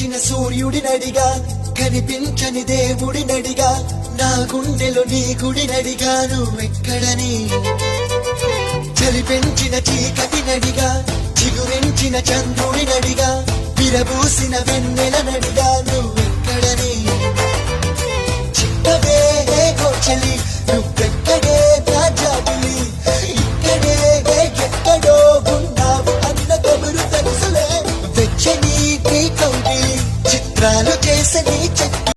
ఉదయించిన సూర్యుడినడిగా కనిపించని దేవుడినడిగా నా గుండెలో నీ గుడినడిగా నువ్వెక్కడని చలి పెంచిన చీకటినడిగా చిగురించిన చంద్రుడినడిగా విరబూసిన వెన్నెలనడిగా నువ్వెక్కడని